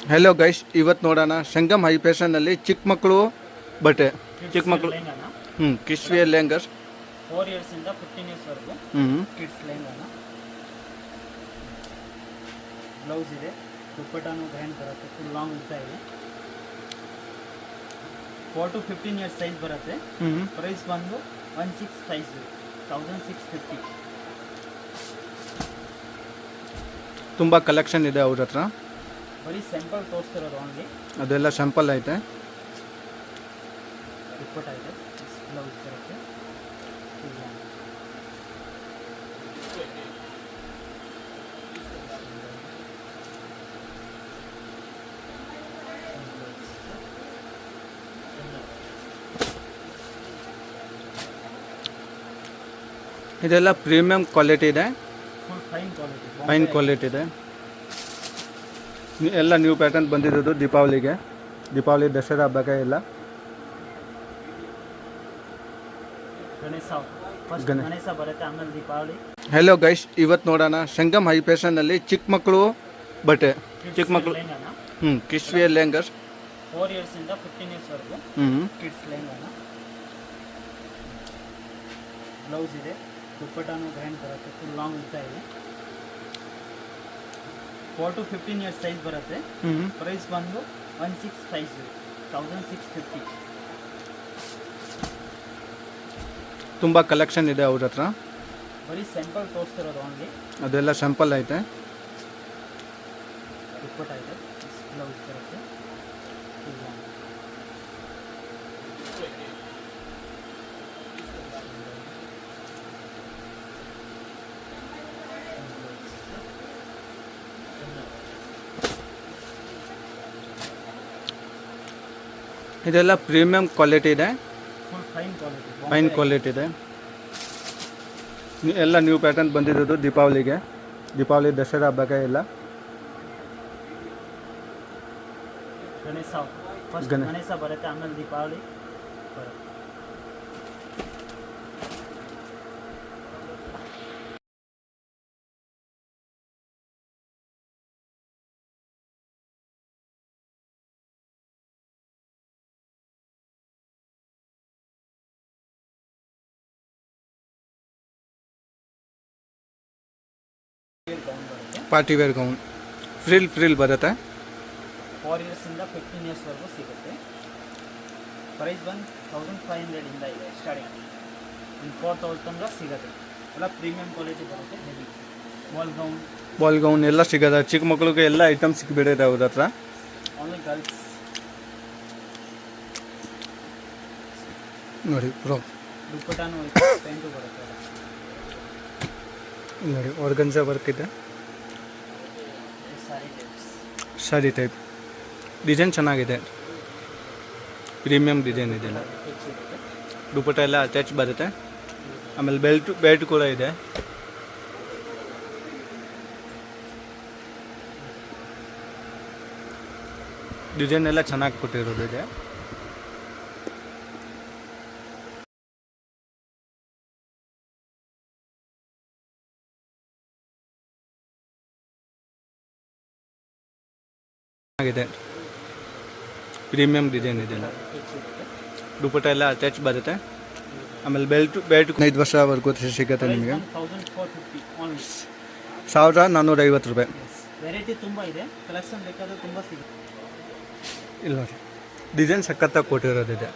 Hello guys, ಇವತ್ತು ನೋಡೋಣ Sangam high ಫ್ಯಾಷನ್ನಲ್ಲಿ ಚಿಕ್ಕ ಮಕ್ಕಳು ಬಟ್ಟೆ. ಚಿಕ್ಕ ಮಕ್ಕಳು ಕಿಡ್ಸ್ ವೇರ್ ಲೆಹಂಗಸ್ 4 ಇಯರ್ಸ್ ಇಂದ 15 ಇಯರ್ಸ್ ವರೆಗೂ ಕಿಡ್ಸ್ ಲೆಹಂಗಾನ. ಬ್ಲೌಸ್ ಇದೆ, ದುಪ್ಪಟ್ಟಾನು ಗ್ರ್ಯಾಂಡ್ ಬರುತ್ತೆ, ಫುಲ್ ಲಾಂಗ್ ಉದ್ದ ಇದೆ. 4 to 15 ಇಯರ್ಸ್ ಸೈಜ್ ಬರುತ್ತೆ. ಪ್ರೈಸ್ ಬಂದು 1650 ತುಂಬ ಕಲೆಕ್ಷನ್ ಇದೆ ಅವ್ರ ಹತ್ರ. ಬರೀ ಸ್ಯಾಂಪಲ್ ತೋರಿಸ್ತಿರೋದು ಓನ್ಲಿ. ಅದೆಲ್ಲ ಸ್ಯಾಂಪಲ್ ಐತೆ. ದುಪ್ಪಟ್ಟ ಇದೆ, ಬ್ಲೌಸ್ ಬರುತ್ತೆ. ಇದೆಲ್ಲ ಪ್ರೀಮಿಯಂ ಕ್ವಾಲಿಟಿ ಇದೆ, ಫುಲ್ ಫೈನ್ ಕ್ವಾಲಿಟಿ ಇದೆ. ಎಲ್ಲ ನ್ಯೂ ಪ್ಯಾಟರ್ನ್ ಬಂದಿರೋದು ದೀಪಾವಳಿ ದಸರಾ ಹಬ್ಬಕ್ಕೆ ಎಲ್ಲ. ಗಣೇಶ ಬರುತ್ತೆ, ಆಮೇಲೆ ದೀಪಾವಳಿ. ಹೆಲೋ ಗೈಸ್, ಇವತ್ತು ನೋಡೋಣ ಸಂಗಮ್ ಹೈ ಫ್ಯಾಷನ್ನಲ್ಲಿ ಚಿಕ್ಕ ಮಕ್ಕಳು ಬಟ್ಟೆ. ಚಿಕ್ಕ ಮಕ್ಕಳು ಕಿಡ್ಸ್ ವೇರ್ ಲೆಹಂಗಸ್ 4 ಇಯರ್ಸ್ ಇಂದ 15 ಇಯರ್ಸ್ ವರೆಗೂ ಕಿಡ್ಸ್ ಲೆಹಂಗಾನ. ಬ್ಲೌಸ್ ಇದೆ, ದುಪ್ಪಟ್ಟಾನು ಗ್ರ್ಯಾಂಡ್ ಬರುತ್ತೆ, ಫುಲ್ ಲಾಂಗ್ ಉದ್ದ ಇದೆ. 4 to 15 ಇಯರ್ಸ್ ಸೈಜ್ ಬರುತ್ತೆ. ಪ್ರೈಸ್ ಬಂದು 1650 ತುಂಬ ಕಲೆಕ್ಷನ್ ಇದೆ ಅವ್ರ ಹತ್ರ. ಬರೀ ಸ್ಯಾಂಪಲ್ ತೋರಿಸ್ತಿರೋದು ಓನ್ಲಿ. ಅದೆಲ್ಲ ಸ್ಯಾಂಪಲ್ ಐತೆ. ದುಪ್ಪಟ್ಟ ಇದೆ, ಬ್ಲೌಸ್ ಬರುತ್ತೆ. ಇದೆಲ್ಲ ಪ್ರೀಮಿಯಂ ಕ್ವಾಲಿಟಿ ಇದೆ, ಫುಲ್ ಫೈನ್ ಕ್ವಾಲಿಟಿ ಇದೆ. ಎಲ್ಲ ನ್ಯೂ ಪ್ಯಾಟರ್ನ್ ಬಂದಿರೋದು ದೀಪಾವಳಿ ದಸರಾ ಹಬ್ಬಕ್ಕೆ ಎಲ್ಲ. ಗಣೇಶ ಬರುತ್ತೆ, ಆಮೇಲೆ ದೀಪಾವಳಿ ಬರುತ್ತೆ. ಪಾರ್ಟಿ ವೇರ್ ಗೌನ್ ಫ್ರಿಲ್ ಬರುತ್ತೆ. 4 ಇಯರ್ಸ್ ಇಂದ 15 ಇಯರ್ಸ್ ವರೆಗೂ ಸಿಗುತ್ತೆ. ಪ್ರೈಸ್ ಬಂದು 1500 ಇಂದ ಇದೆ ಸ್ಟಾರ್ಟಿಂಗ್. 4000 ತನಕ ಸಿಗುತ್ತೆ. ಎಲ್ಲ ಪ್ರೀಮಿಯಂ ಕ್ವಾಲಿಟಿ ಬರುತ್ತೆ. ಹೆವಿ ಬಾಲ್ ಗೌನ್ ಎಲ್ಲ ಸಿಗೋದ. ಚಿಕ್ಕ ಮಕ್ಕಳಿಗೆ ಎಲ್ಲ ಐಟಮ್ ಸಿಕ್ಬಿಟ್ಟಿದೆ ಅವ್ರ ಹತ್ರ. ಓನ್ಲಿ ಗರ್ಲ್ಸ್ ನೋಡಿ ಬ್ರೋ. ದುಪ್ಪಟ್ಟಾನು ಪ್ಯಾಂಟು ಬರುತ್ತೆ ನೋಡಿ, ಆರ್ಗನ್ಜಾ ವರ್ಕ್ ಇದೆ. ಸಾರಿ ಟೈಪ್ ಡಿಸೈನ್ ಚೆನ್ನಾಗಿದೆ, ಪ್ರೀಮಿಯಂ ಡಿಸೈನ್ ಇದೆ. ದುಪ್ಪಟ್ಟ ಎಲ್ಲ ಅಟ್ಯಾಚ್ ಬರುತ್ತೆ. ಆಮೇಲೆ ಬೆಲ್ಟ್ ಕೂಡ ಇದೆ. ಡಿಸೈನ್ ಎಲ್ಲ ಚೆನ್ನಾಗಿ ಕೊಟ್ಟಿರೋದಿದೆ. ಆಗಿದೆ, ಪ್ರೀಮಿಯಂ ಡಿಸೈನ್ ಇದೆಲ್ಲ. ದುಪಟ್ಟ ಎಲ್ಲ ಅಟ್ಯಾಚ್ ಬರುತ್ತೆ. ಆಮೇಲೆ ಬೆಲ್ಟ್ 5 ವರ್ಷವರೆಗೂ ಸಿಗುತ್ತೆ ನಿಮಗೆ. 1450 ಓನ್ಲಿ. 1450 ರೂಪಾಯಿ. ವೆರೈಟಿ ತುಂಬ ಇದೆ, ಕಲೆಕ್ಷನ್ ಬೇಕಾದ್ರೆ ತುಂಬ ಸಿಗುತ್ತೆ. ಇಲ್ಲ ನೋಡಿ, ಡಿಸೈನ್ ಸಖತ್ತಾಗಿ ಕೊಟ್ಟಿರೋದಿದೆ.